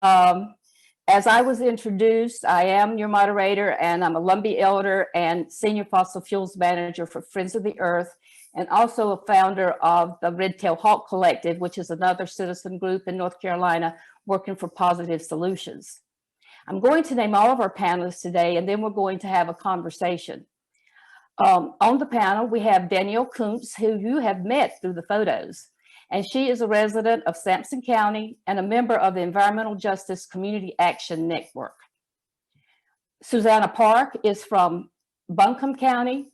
Um, as I was introduced, I am your moderator, and I'm a Lumbee Elder and Senior Fossil Fuels Manager for Friends of the Earth, and also a founder of the Red Tail Hawk Collective, which is another citizen group in North Carolina working for positive solutions. I'm going to name all of our panelists today, and then we're going to have a conversation. On the panel, we have Danielle Kuntz, who you have met through the photos, and she is a resident of Sampson County and a member of the Environmental Justice Community Action Network. Susanna Park is from Buncombe County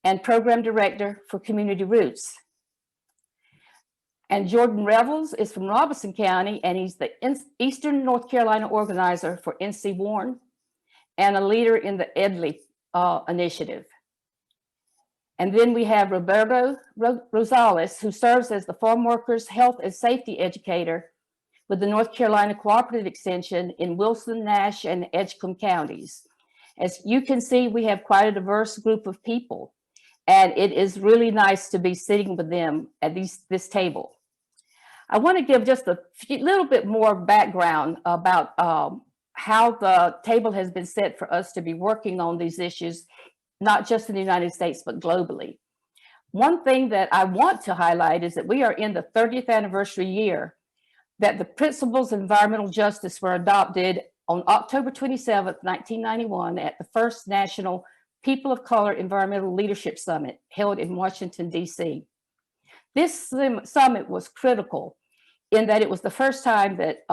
and Program Director for Community Roots. And Jordan Revels is from Robeson County, and he's the Eastern North Carolina organizer for NC Warren and a leader in the EDLI initiative. And then we have Roberto Rosales, who serves as the Farm Workers Health and Safety Educator with the North Carolina Cooperative Extension in Wilson, Nash, and Edgecombe counties. As you can see, we have quite a diverse group of people, and it is really nice to be sitting with them at this table. I want to give just a little bit more background about how the table has been set for us to be working on these issues, not just in the United States, but globally. One thing that I want to highlight is that we are in the 30th anniversary year that the principles of environmental justice were adopted on October 27th, 1991 at the first National People of Color Environmental Leadership Summit held in Washington, D.C. This summit was critical in that it was the first time that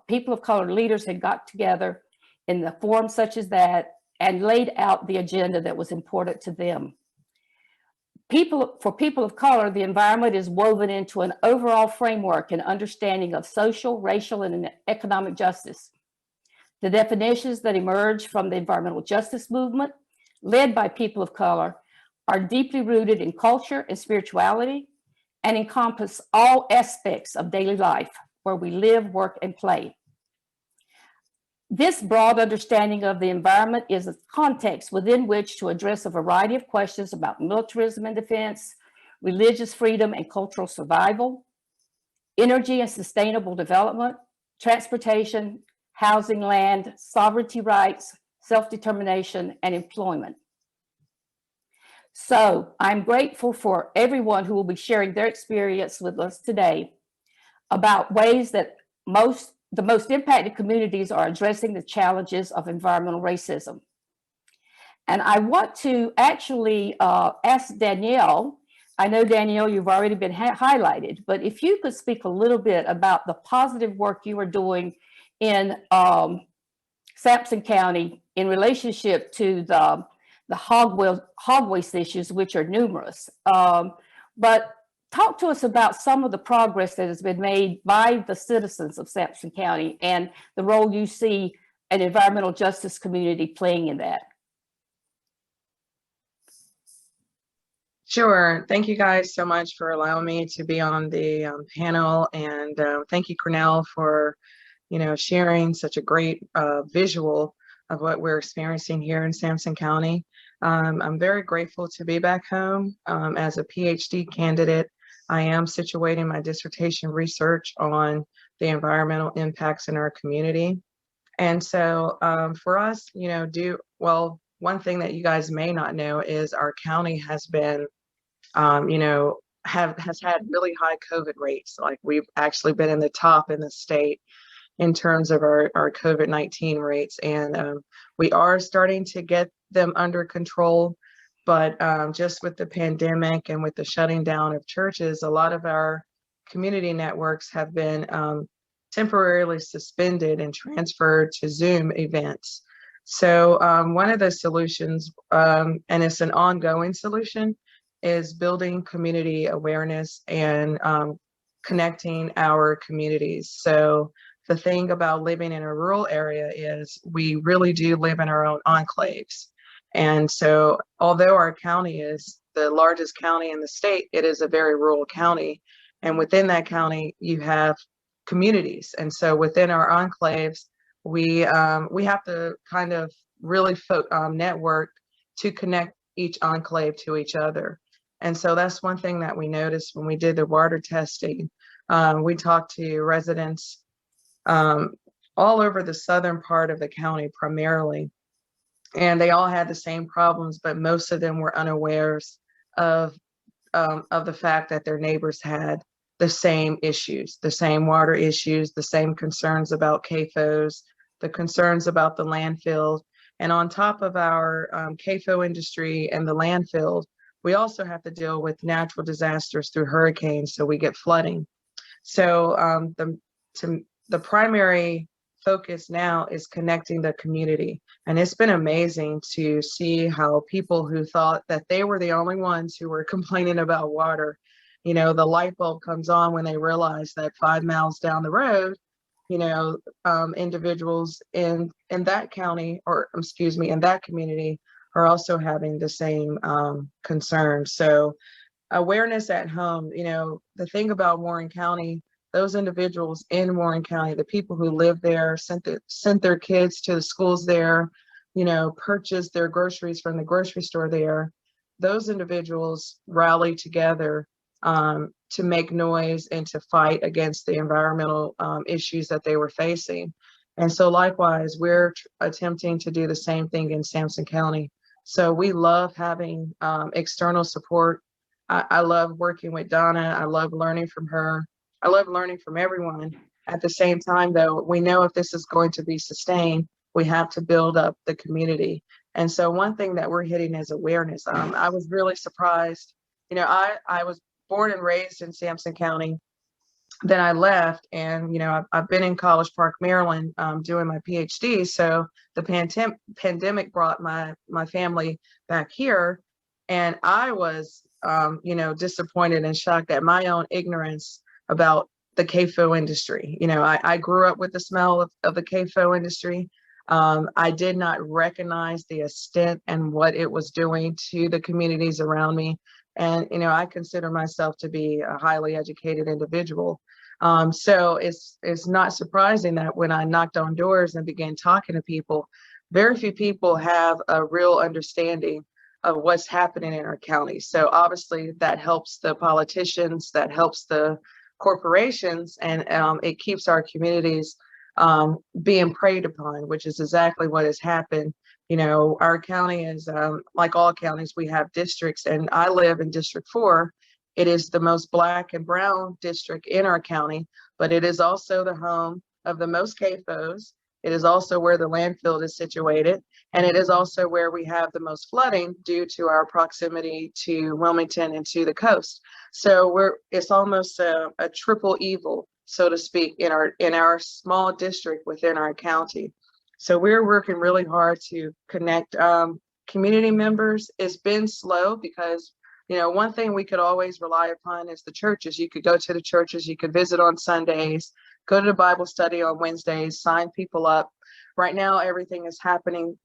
people of color leaders had got together in the forum such as that and laid out the agenda that was important to them. For people of color, the environment is woven into an overall framework and understanding of social, racial, and economic justice. The definitions that emerge from the environmental justice movement, led by people of color, are deeply rooted in culture and spirituality and encompass all aspects of daily life where we live, work, and play. This broad understanding of the environment is a context within which to address a variety of questions about militarism and defense, religious freedom and cultural survival, energy and sustainable development, transportation, housing, land, sovereignty rights, self-determination, and employment. So I'm grateful for everyone who will be sharing their experience with us today about ways that the most impacted communities are addressing the challenges of environmental racism. And I want to actually ask Danielle, I know Danielle, you've already been highlighted, but if you could speak a little bit about the positive work you are doing in Sampson County in relationship to the hog waste issues, which are numerous. But talk to us about some of the progress that has been made by the citizens of Sampson County and the role you see an environmental justice community playing in that. Sure. Thank you guys so much for allowing me to be on the panel, and thank you, Cornell, for sharing such a great visual of what we're experiencing here in Sampson County. I'm very grateful to be back home as a PhD candidate. I am situating my dissertation research on the environmental impacts in our community. And so for us, one thing that you guys may not know is our county has been, has had really high COVID rates. Like, we've actually been in the top in the state in terms of our COVID-19 rates. And we are starting to get them under control. But just with the pandemic and with the shutting down of churches, a lot of our community networks have been temporarily suspended and transferred to Zoom events. So one of the solutions, and it's an ongoing solution, is building community awareness and connecting our communities. So the thing about living in a rural area is we really do live in our own enclaves. And so although our county is the largest county in the state, it is a very rural county. And within that county, you have communities. And so within our enclaves, we have to kind of really network to connect each enclave to each other. And so that's one thing that we noticed when we did the water testing. We talked to residents all over the southern part of the county primarily. And they all had the same problems, but most of them were unawares of the fact that their neighbors had the same issues, the same water issues, the same concerns about CAFOs, the concerns about the landfill. And on top of our CAFO industry and the landfill, we also have to deal with natural disasters through hurricanes, so we get flooding. So the primary focus now is connecting the community. And it's been amazing to see how people who thought that they were the only ones who were complaining about water, the light bulb comes on when they realize that 5 miles down the road, individuals in that county, or excuse me, in that community, are also having the same concerns. So awareness at home, the thing about Warren County, those individuals in Warren County, the people who live there, sent their kids to the schools there, purchased their groceries from the grocery store there, those individuals rallied together to make noise and to fight against the environmental issues that they were facing. And so likewise, we're attempting to do the same thing in Sampson County. So we love having external support. I love working with Donna. I love learning from her. I love learning from everyone. At the same time, though, we know if this is going to be sustained, we have to build up the community. And so one thing that we're hitting is awareness. I was really surprised. I was born and raised in Sampson County. Then I left, and I've been in College Park, Maryland, doing my PhD. So the pandemic brought my family back here, and I was disappointed and shocked at my own ignorance about the CAFO industry. I grew up with the smell of the CAFO industry. I did not recognize the extent and what it was doing to the communities around me. And, I consider myself to be a highly educated individual. So it's not surprising that when I knocked on doors and began talking to people, very few people have a real understanding of what's happening in our county. So obviously that helps the politicians, that helps the corporations, and it keeps our communities being preyed upon, which is exactly what has happened. Our county is like all counties, we have districts, and I live in District 4. It is the most Black and brown district in our county, but it is also the home of the most CAFOs. It is also where the landfill is situated, and it is also where we have the most flooding due to our proximity to Wilmington and to the coast. So it's almost a triple evil, so to speak, in our small district within our county. So we're working really hard to connect community members. It's been slow because one thing we could always rely upon is the churches. You could go to the churches, you could visit on Sundays, go to the Bible study on Wednesdays, sign people up. Right now, everything is happening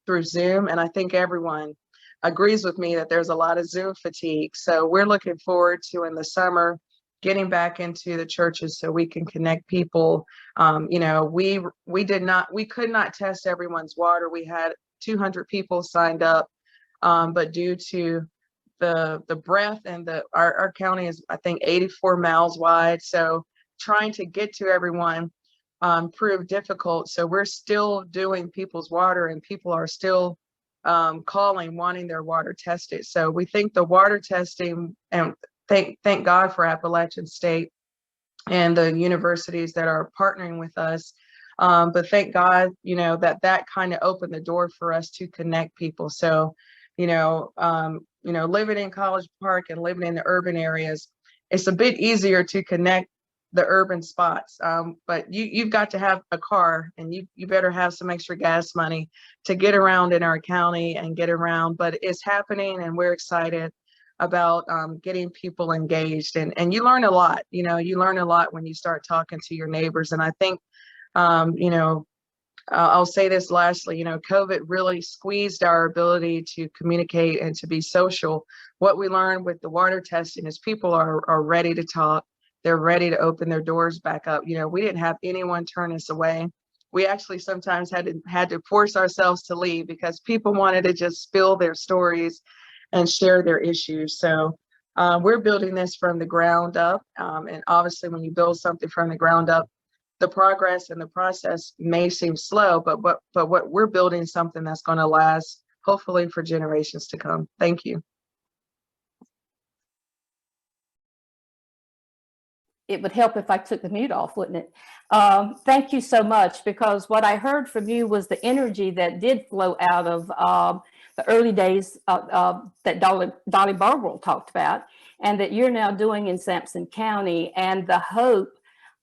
through Zoom, and I think everyone agrees with me that there's a lot of Zoom fatigue. So we're looking forward to, in the summer, getting back into the churches so we can connect people. We could not test everyone's water. We had 200 people signed up, but due to the breadth and our county is, I think, 84 miles wide. So trying to get to everyone proved difficult. So we're still doing people's water, and people are still calling, wanting their water tested. So we think the water testing, and thank God for Appalachian State and the universities that are partnering with us. But thank God, that kind of opened the door for us to connect people. So, living in College Park and living in the urban areas, it's a bit easier to connect the urban spots. But you've got to have a car, and you better have some extra gas money to get around in our county and get around. But it's happening, and we're excited about getting people engaged. And you learn a lot. You learn a lot when you start talking to your neighbors. And I think, I'll say this lastly, COVID really squeezed our ability to communicate and to be social. What we learned with the water testing is people are ready to talk. They're ready to open their doors back up. We didn't have anyone turn us away. We actually sometimes had to force ourselves to leave because people wanted to just spill their stories and share their issues. So we're building this from the ground up. And obviously when you build something from the ground up, the progress and the process may seem slow, but what we're building something that's going to last, hopefully, for generations to come. Thank you. It would help if I took the mute off, wouldn't it? Thank you so much, because what I heard from you was the energy that did flow out of the early days that Dolly Burwell talked about, and that you're now doing in Sampson County, and the hope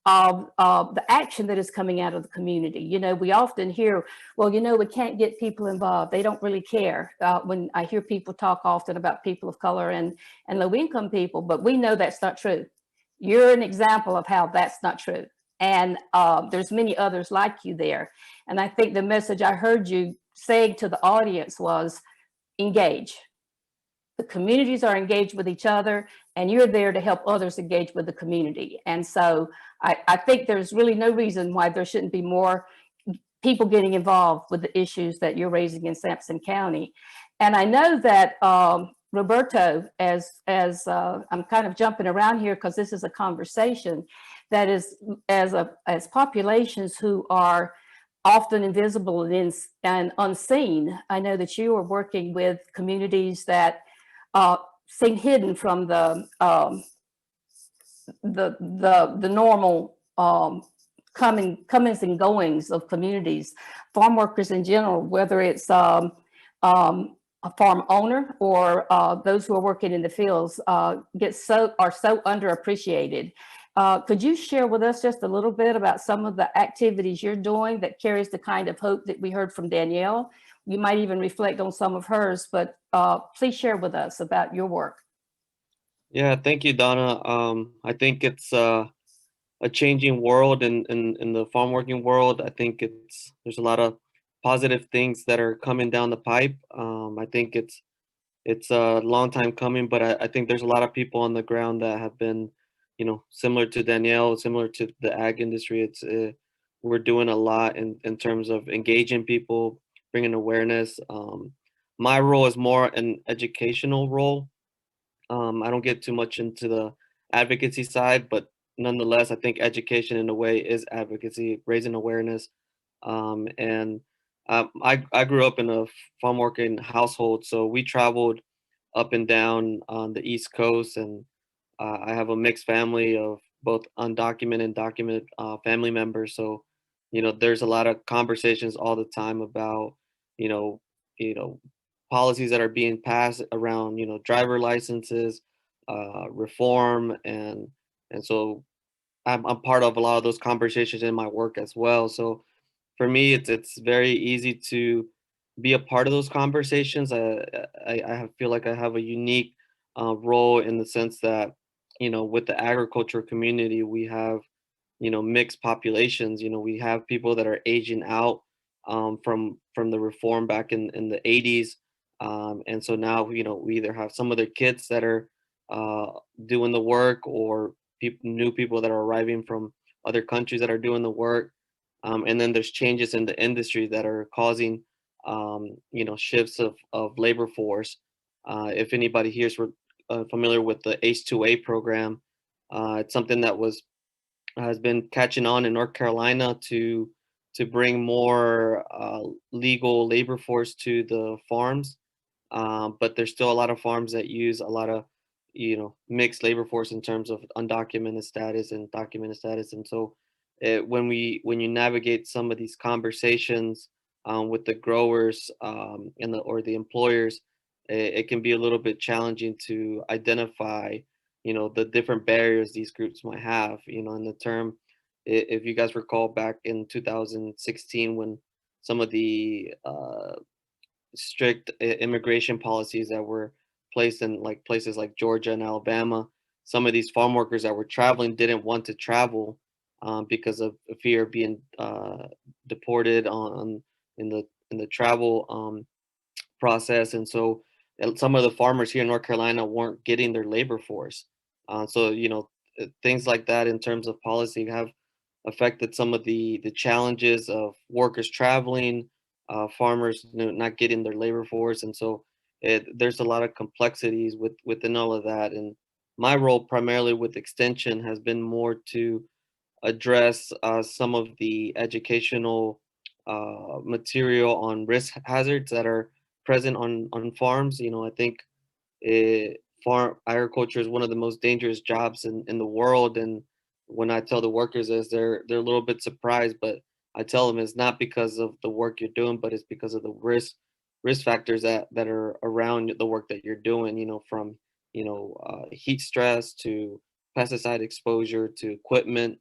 of the action that is coming out of the community. You know, we often hear, well, you know, we can't get people involved. They don't really care. When I hear people talk often about people of color and low-income people, but we know that's not true. You're an example of how that's not true. And there's many others like you there. And I think the message I heard you saying to the audience was engage. The communities are engaged with each other, and you're there to help others engage with the community. And so I think there's really no reason why there shouldn't be more people getting involved with the issues that you're raising in Sampson County. And I know that Roberto, as I'm kind of jumping around here because this is a conversation that is as populations who are often invisible and unseen. I know that you are working with communities that seem hidden from the normal comings and goings of communities, farm workers in general, whether it's a farm owner or those who are working in the fields, are so underappreciated. Could you share with us just a little bit about some of the activities you're doing that carries the kind of hope that we heard from Danielle? You might even reflect on some of hers, but please share with us about your work. Yeah, thank you, Donna. I think it's a changing world in the farm working world. I think there's a lot of positive things that are coming down the pipe. I think it's a long time coming, but I think there's a lot of people on the ground that have been, you know, similar to Danielle, similar to the ag industry. We're doing a lot in terms of engaging people, bringing awareness. My role is more an educational role. I don't get too much into the advocacy side, but nonetheless, I think education in a way is advocacy, raising awareness. And I grew up in a farm working household, so we traveled up and down on the East Coast, and I have a mixed family of both undocumented and documented family members. So, you know, there's a lot of conversations all the time about, you know, you know, policies that are being passed around, you know, driver licenses, reform, and so I'm part of a lot of those conversations in my work as well. So for me, it's very easy to be a part of those conversations. Feel like I have a unique role in the sense that, you know, with the agriculture community, we have, you know, mixed populations. You know, we have people that are aging out from the reform back in the 80s. And so now, you know, we either have some of their kids that are doing the work, or new people that are arriving from other countries that are doing the work. And then there's changes in the industry that are causing, you know, shifts of labor force. If anybody here is familiar with the H-2A program, it's something that has been catching on in North Carolina to bring more legal labor force to the farms. But there's still a lot of farms that use a lot of, you know, mixed labor force in terms of undocumented status and documented status. And so when you navigate some of these conversations with the growers or the employers, it can be a little bit challenging to identify, you know, the different barriers these groups might have. You know, in the term, if you guys recall back in 2016, when some of the strict immigration policies that were placed in like places like Georgia and Alabama, some of these farm workers that were traveling didn't want to travel because of fear of being deported in the travel process. And so some of the farmers here in North Carolina weren't getting their labor force. So, you know, things like that in terms of policy have affected some of the challenges of workers traveling, farmers, you know, not getting their labor force. And so there's a lot of complexities within all of that. And my role primarily with extension has been more to address some of the educational material on risk hazards that are present on farms. You know, I think farm agriculture is one of the most dangerous jobs in the world. And when I tell the workers this, they're a little bit surprised, but I tell them it's not because of the work you're doing, but it's because of the risk factors that are around the work that you're doing. You know, from heat stress to pesticide exposure to equipment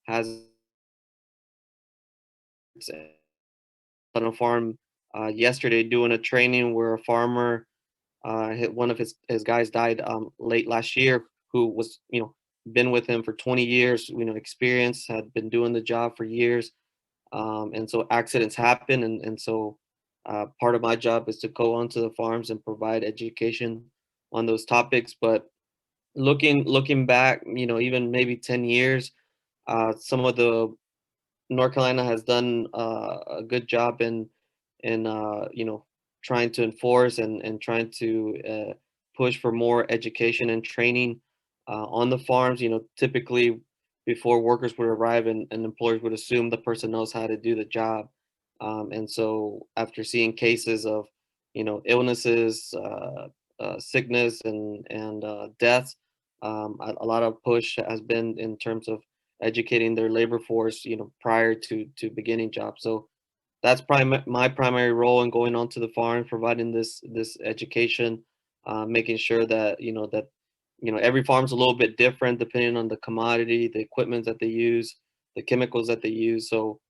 hazards on a farm yesterday doing a training where a farmer one of his guys died late last year, who was been with him for 20 years, experience, had been doing the job for years, and so accidents happen, and so part of my job is to go onto the farms and provide education on those topics. But looking back, even maybe 10 years, some of the North Carolina has done a good job in trying to enforce and trying to push for more education and training on the farms. Typically before workers would arrive and employers would assume the person knows how to do the job. And so after seeing cases of illnesses, sickness, and deaths, a lot of push has been in terms of educating their labor force, prior to beginning jobs. So that's probably my primary role in going onto the farm, providing this education, making sure that every farm's a little bit different depending on the commodity, the equipment that they use, the chemicals that they use. So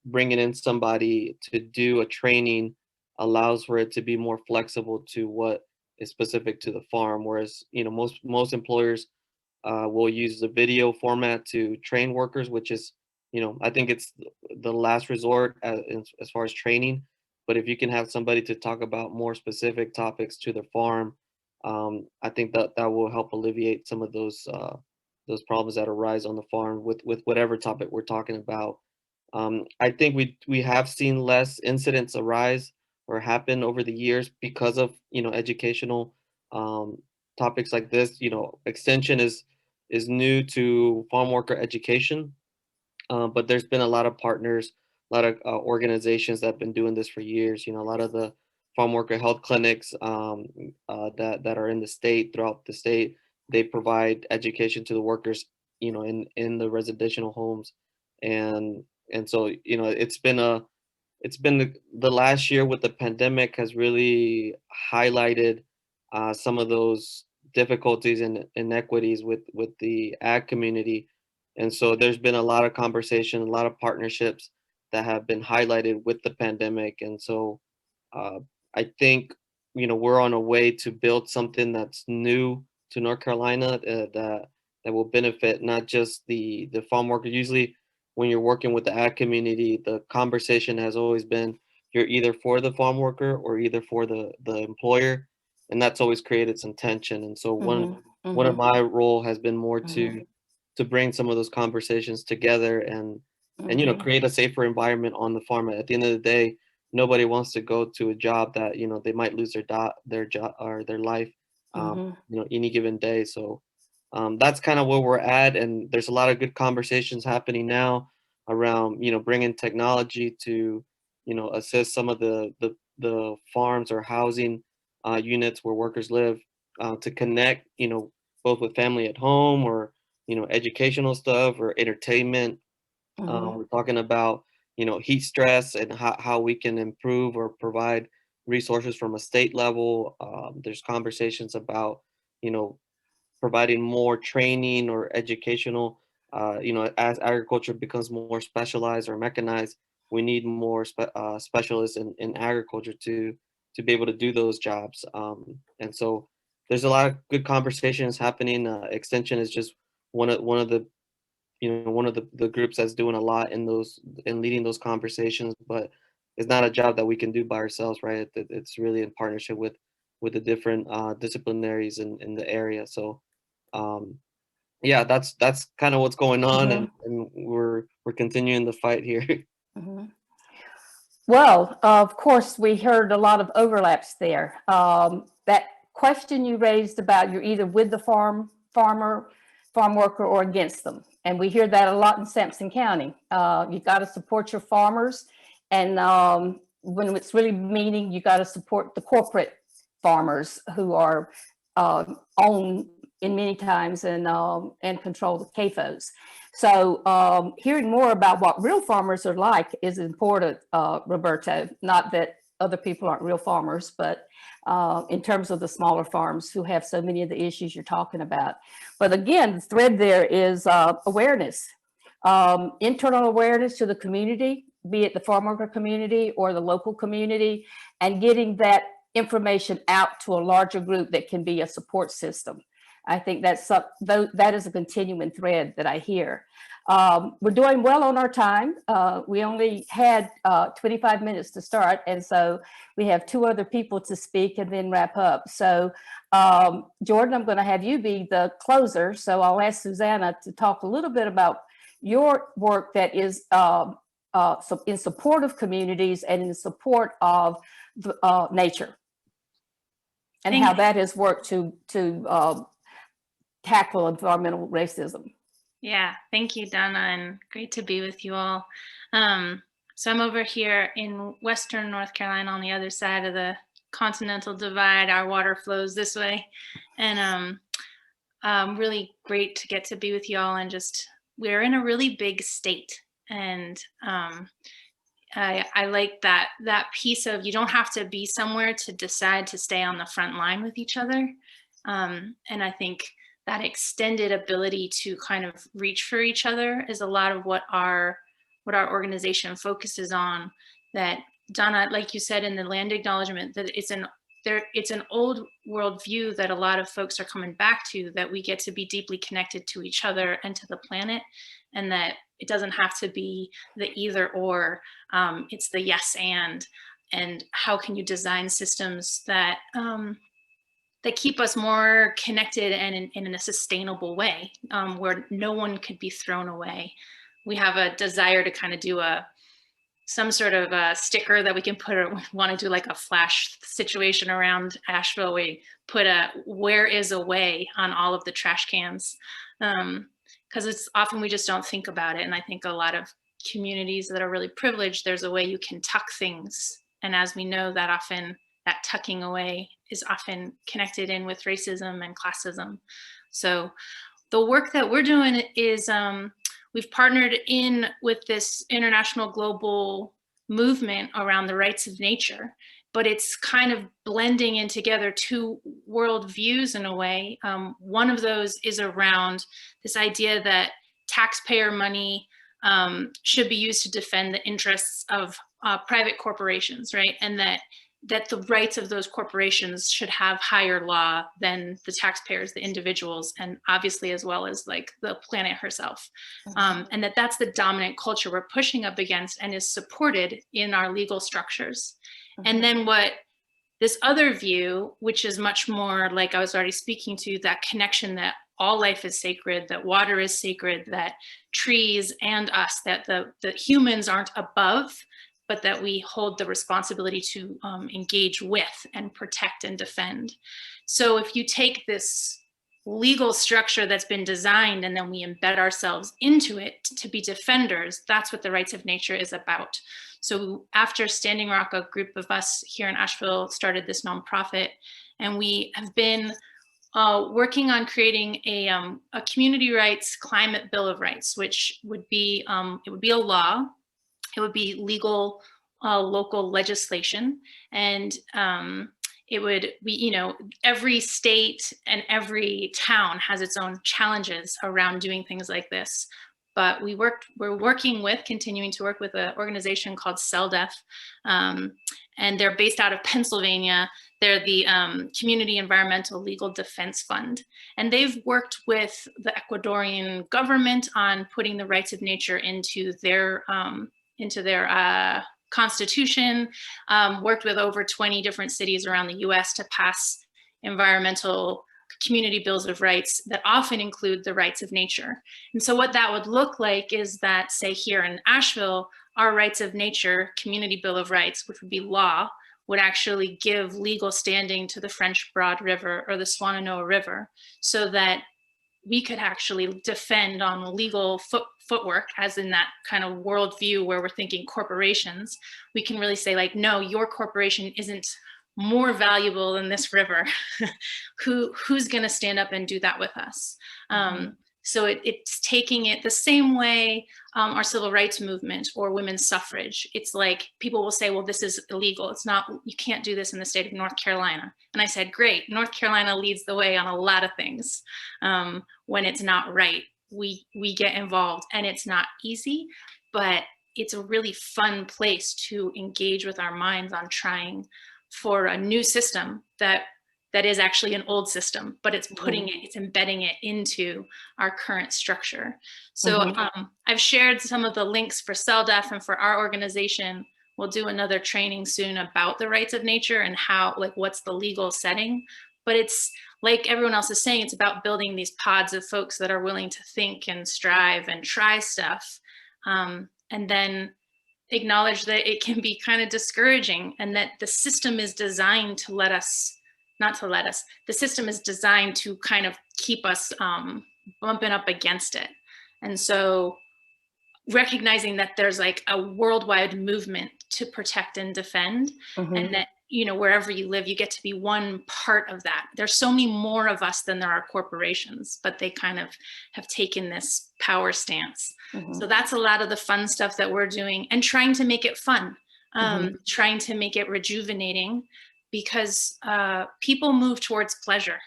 bringing in somebody to do a training allows for it to be more flexible to what is specific to the farm. Whereas most employers we'll use the video format to train workers, which is, I think it's the last resort as far as training. But if you can have somebody to talk about more specific topics to the farm, I think that will help alleviate some of those problems that arise on the farm with whatever topic we're talking about. I think we have seen less incidents arise or happen over the years because of educational topics like this. Extension is new to farm worker education, but there's been a lot of partners, a lot of organizations that have been doing this for years. A lot of the farm worker health clinics that are in the state, throughout the state, they provide education to the workers, in the residential homes, and so it's been the last year with the pandemic has really highlighted some of those difficulties and inequities with the ag community. And so there's been a lot of conversation, a lot of partnerships that have been highlighted with the pandemic. And so uh, I think we're on a way to build something that's new to North Carolina, that will benefit not just the farm worker. Usually when you're working with the ag community, the conversation has always been you're either for the farm worker or either for the employer, and that's always created some tension. And so Mhm, one of mhm, my role has been more mhm, to bring some of those conversations together and mhm, create a safer environment on the farm. At the end of the day, nobody wants to go to a job that they might lose their job or their life mhm, any given day. So that's kind of where we're at, and there's a lot of good conversations happening now around bringing technology to assist some of the farms or housing units where workers live, to connect both with family at home or educational stuff or entertainment. mhm, We're talking about heat stress and how we can improve or provide resources from a state level. There's conversations about you know providing more training or educational. As agriculture becomes more specialized or mechanized, we need more specialists in agriculture to be able to do those jobs. And so there's a lot of good conversations happening. Extension is just one of the groups that's doing a lot in those and leading those conversations, but it's not a job that we can do by ourselves, right? It's really in partnership with the different disciplinaries in the area. So um, yeah, that's kind of what's going on, mhm, and we're continuing the fight here. mhm. Well, of course, we heard a lot of overlaps there. That question you raised about you're either with the farmer, farm worker, or against them. And we hear that a lot in Sampson County. You got to support your farmers. And when it's really meaning, you got to support the corporate farmers who are owned in many times and control the CAFOs. So hearing more about what real farmers are like is important, Roberto. Not that other people aren't real farmers, but in terms of the smaller farms who have so many of the issues you're talking about. But again, the thread there is awareness, internal awareness to the community, be it the farm worker community or the local community, and getting that information out to a larger group that can be a support system. I think that is a continuing thread that I hear. We're doing well on our time. We only had 25 minutes to start, and so we have 2 other people to speak and then wrap up. So Jordan, I'm going to have you be the closer. So I'll ask Susanna to talk a little bit about your work that is in support of communities and in support of nature, and how that has worked to tackle environmental racism. Yeah, thank you, Donna, and great to be with you all. So I'm over here in Western North Carolina on the other side of the continental divide. Our water flows this way, and really great to get to be with you all. And just, we're in a really big state, and I like that piece of, you don't have to be somewhere to decide to stay on the front line with each other. And I think that extended ability to kind of reach for each other is a lot of what our organization focuses on. That, Donna, like you said in the land acknowledgement, that it's an old world view that a lot of folks are coming back to, that we get to be deeply connected to each other and to the planet, and that it doesn't have to be the either or, it's the yes and how can you design systems that that keep us more connected and in a sustainable way, where no one could be thrown away. We have a desire to kind of do some sort of a sticker that we can put, or want to do like a flash situation around Asheville. We put a "where is a way" on all of the trash cans, because it's often we just don't think about it. And I think a lot of communities that are really privileged, there's a way you can tuck things. And as we know, that often that tucking away is often connected in with racism and classism. So the work that we're doing is we've partnered in with this international global movement around the rights of nature, but it's kind of blending in together 2 world views in a way. One of those is around this idea that taxpayer money should be used to defend the interests of private corporations, right? And that the rights of those corporations should have higher law than the taxpayers, the individuals, and obviously as well as like the planet herself. And that's the dominant culture we're pushing up against and is supported in our legal structures. And then what this other view, which is much more like I was already speaking to, that connection that all life is sacred, that water is sacred, that trees and us, that the humans aren't above, but that we hold the responsibility to engage with and protect and defend. So if you take this legal structure that's been designed and then we embed ourselves into it to be defenders, that's what the rights of nature is about. So after Standing Rock, a group of us here in Asheville started this nonprofit, and we have been working on creating a community rights climate bill of rights, which would be, it would be a law. It would be legal local legislation, and it would be, every state and every town has its own challenges around doing things like this. But we're continuing to work with an organization called CELDEF, and they're based out of Pennsylvania. They're the Community Environmental Legal Defense Fund. And they've worked with the Ecuadorian government on putting the rights of nature into their constitution, worked with over 20 different cities around the US to pass environmental community bills of rights that often include the rights of nature. And so what that would look like is that, say here in Asheville, our rights of nature community bill of rights, which would be law, would actually give legal standing to the French Broad River or the Swannanoa River, so that we could actually defend on legal footwork, as in that kind of worldview where we're thinking corporations. We can really say, like, no, your corporation isn't more valuable than this river. Who's going to stand up and do that with us? So it's taking it the same way our civil rights movement or women's suffrage. It's like people will say, well, this is illegal. It's not, you can't do this in the state of North Carolina. And I said, great, North Carolina leads the way on a lot of things. When it's not right, we get involved, and it's not easy, but it's a really fun place to engage with our minds on trying for a new system that is actually an old system, but it's putting it, it's embedding it into our current structure. So I've shared some of the links for CELDEF and for our organization. We'll do another training soon about the rights of nature and how, like, what's the legal setting. But it's like everyone else is saying, it's about building these pods of folks that are willing to think and strive and try stuff. And then acknowledge that it can be kind of discouraging, and that the system is designed to the system is designed to kind of keep us bumping up against it. And so recognizing that there's like a worldwide movement to protect and defend, and that, you know, wherever you live, you get to be one part of that. There's so many more of us than there are corporations, but they kind of have taken this power stance. So that's a lot of the fun stuff that we're doing, and trying to make it fun, trying to make it rejuvenating, because people move towards pleasure.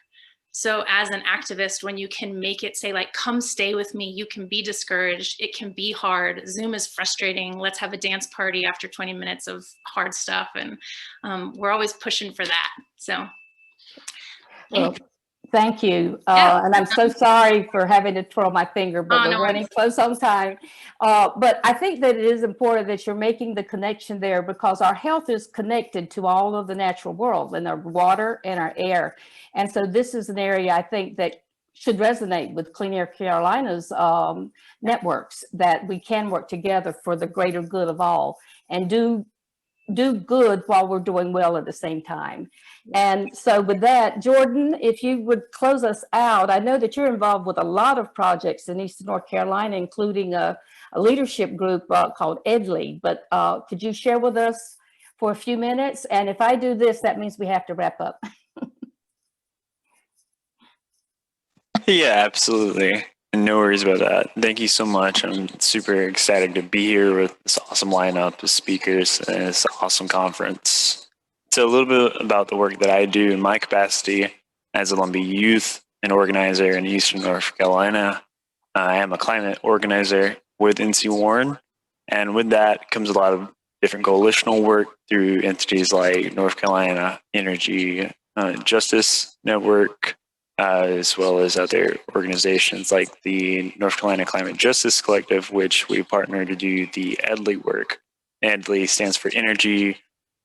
So as an activist, when you can make it say, like, come stay with me, you can be discouraged, it can be hard, Zoom is frustrating, let's have a dance party after 20 minutes of hard stuff. And we're always pushing for that. So thank you. Yeah. And I'm so sorry for having to twirl my finger, but we're running close on time. But I think that it is important that you're making the connection there, because our health is connected to all of the natural world, and our water and our air. And so this is an area I think that should resonate with Clean Air Carolina's networks, that we can work together for the greater good of all, and do good while we're doing well at the same time. And so with that, Jordan, if you would close us out. I know that you're involved with a lot of projects in Eastern North Carolina, including a leadership group called EDLI, but could you share with us for a few minutes? And if I do this, that means we have to wrap up. Yeah, absolutely. No worries about that. Thank you so much. I'm super excited to be here with this awesome lineup of speakers and this awesome conference. So a little bit about the work that I do in my capacity as a Lumbee youth and organizer in Eastern North Carolina. I am a climate organizer with NC Warren, and with that comes a lot of different coalitional work through entities like North Carolina Energy Justice Network, as well as other organizations like the North Carolina Climate Justice Collective, which we partner to do the EDLI work. EDLI stands for Energy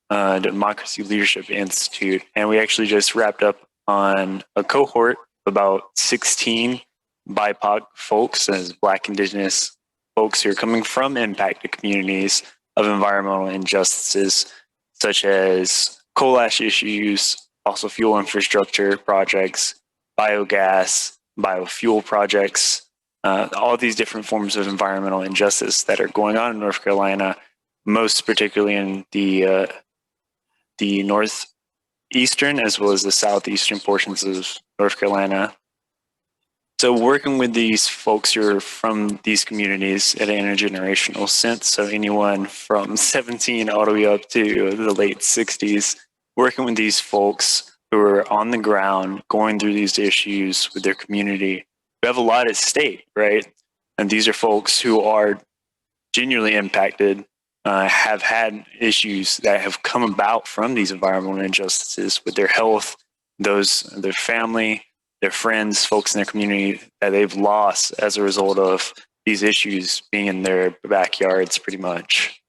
Democracy Leadership Institute. And we actually just wrapped up on a cohort of about 16 BIPOC folks, as Black, Indigenous folks who are coming from impacted communities of environmental injustices, such as coal ash issues, fossil fuel infrastructure projects, biogas, biofuel projects, all these different forms of environmental injustice that are going on in North Carolina, most particularly in the northeastern as well as the southeastern portions of North Carolina. So working with these folks who are from these communities at an intergenerational sense, so anyone from 17 all the way up to the late 60s, working with these folks who are on the ground going through these issues with their community, who have a lot at stake, right? And these are folks who are genuinely impacted, have had issues that have come about from these environmental injustices with their health, their family, their friends, folks in their community that they've lost as a result of these issues being in their backyards pretty much.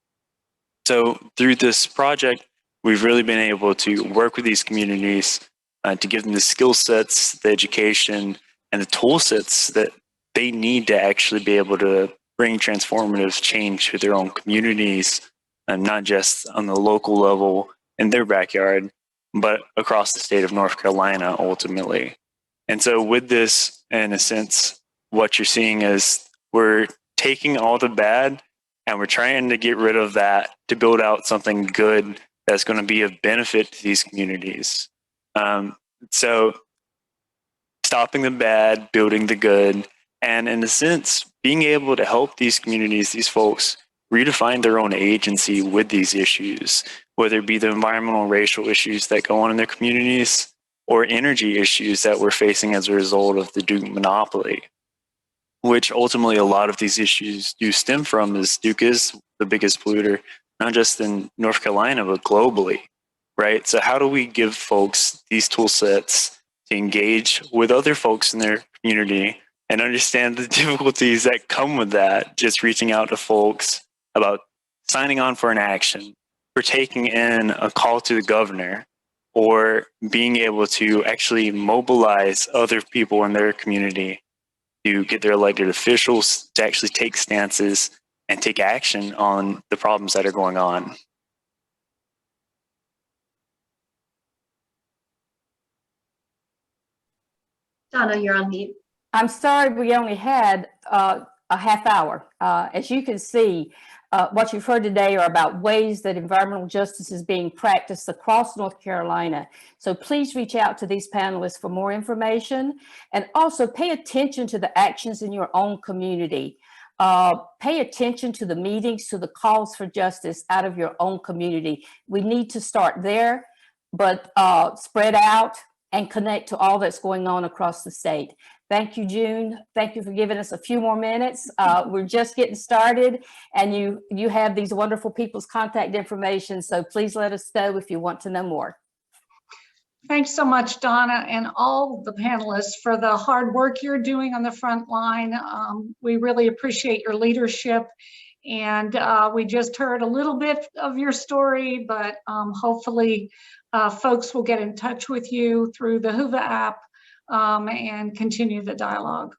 So through this project, we've really been able to work with these communities to give them the skill sets, the education, and the tool sets that they need to actually be able to bring transformative change to their own communities, and not just on the local level in their backyard, but across the state of North Carolina ultimately. And so with this, in a sense, what you're seeing is we're taking all the bad and we're trying to get rid of that to build out something good that's going to be of benefit to these communities. So stopping the bad, building the good, and in a sense, being able to help these communities, these folks, redefine their own agency with these issues, whether it be the environmental and racial issues that go on in their communities or energy issues that we're facing as a result of the Duke monopoly, which ultimately a lot of these issues do stem from, is Duke is the biggest polluter, not just in North Carolina, but globally, right? So how do we give folks these tool sets to engage with other folks in their community and understand the difficulties that come with that, just reaching out to folks about signing on for an action, for taking in a call to the governor, or being able to actually mobilize other people in their community to get their elected officials to actually take stances and take action on the problems that are going on. Donna, you're on mute. I'm sorry we only had a half hour. As you can see, what you've heard today are about ways that environmental justice is being practiced across North Carolina. So please reach out to these panelists for more information, and also pay attention to the actions in your own community. Pay attention to the meetings, to the calls for justice out of your own community. We need to start there, but spread out and connect to all that's going on across the state. Thank you, June. Thank you for giving us a few more minutes. We're just getting started, and you have these wonderful people's contact information, so please let us know if you want to know more. Thanks so much, Donna, and all the panelists for the hard work you're doing on the front line. We really appreciate your leadership, and we just heard a little bit of your story, but hopefully folks will get in touch with you through the Hoover app and continue the dialogue.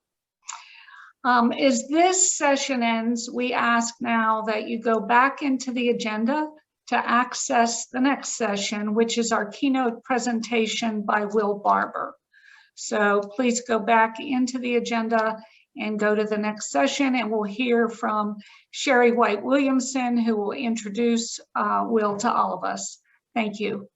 As this session ends, we ask now that you go back into the agenda to access the next session, which is our keynote presentation by Will Barber. So please go back into the agenda and go to the next session, and we'll hear from Sherry White Williamson, who will introduce Will to all of us. Thank you.